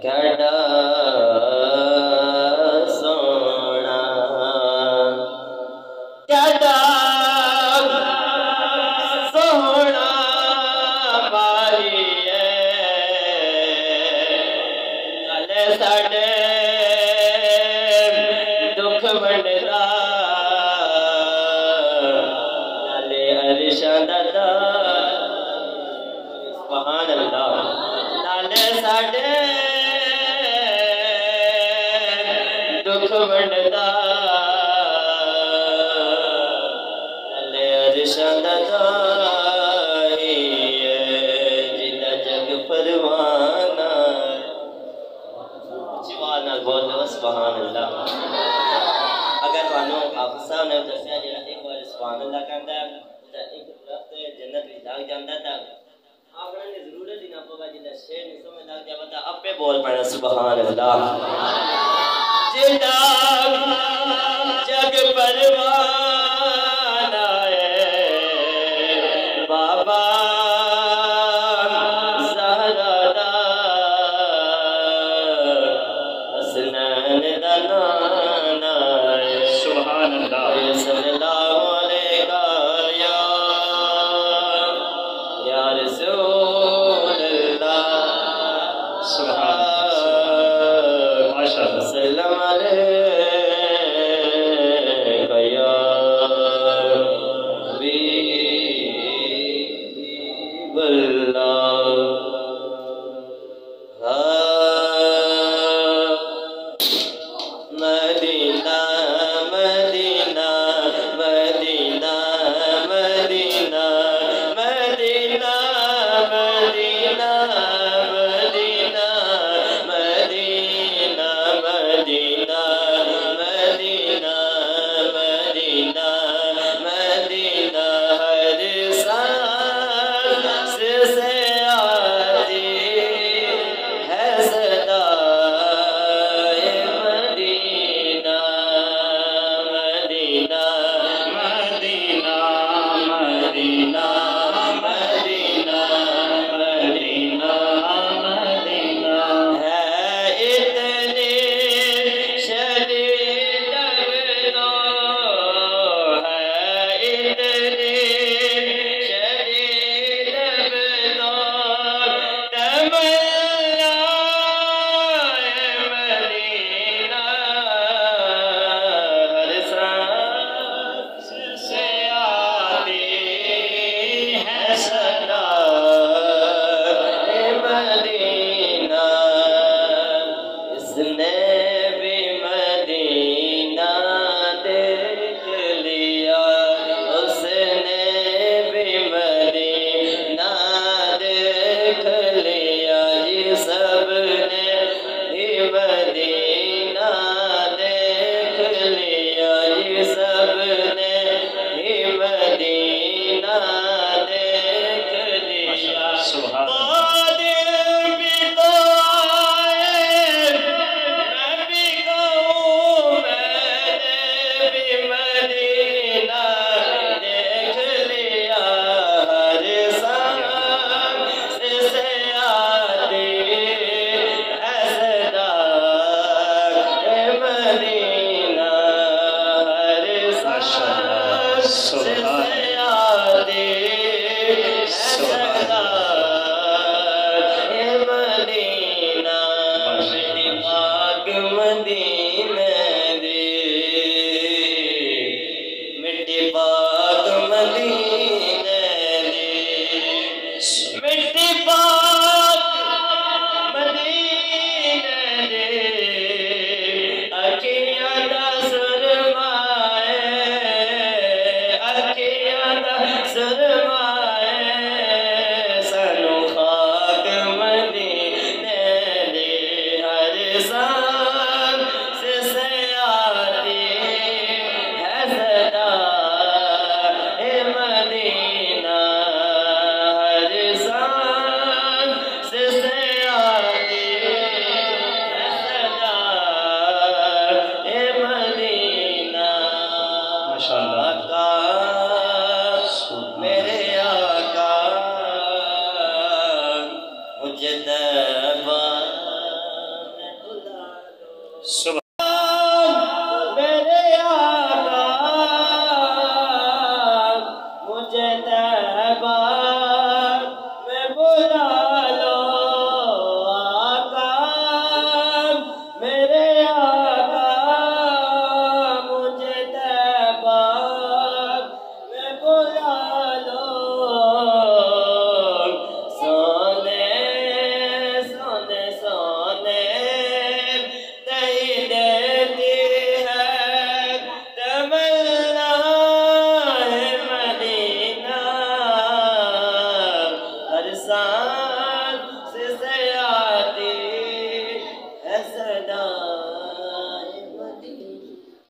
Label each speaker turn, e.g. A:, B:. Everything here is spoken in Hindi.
A: केड़ा सोना केड़ा सोना माही नाले साडे दुख वंडदा नाले अरशां दा सुभान अल्लाह नाले साडे दुख वंडदा नाले अरशां दा जिदा जग परवाना बोल दो सुभान अल्लाह। अगर तुहानू हाफिज़ साहब ने दस्सिया जिहड़ा एक बार सुभान अल्लाह कहंदा है ते एक दरख्त जन्नत विच लग जांदा है आपने ने जरूरत ही ना पवे जिहड़ा शेर नहीं समझ लग जावे तां आपे बोल पैना सुभान अल्लाह। जिहड़ा जग परवाना है बाबा सुभान अल्लाह सल्लल्लाहु अलैहि या रसूल अल्लाह सुभान माशाअल्लाह सल्लम अलैका या हबीबल्लाह। Madina Madina Madina Madina Madina Madina Madina Madina Madina Madina Madina Madina हर सांस से आती है सदा मेरे आका मुझे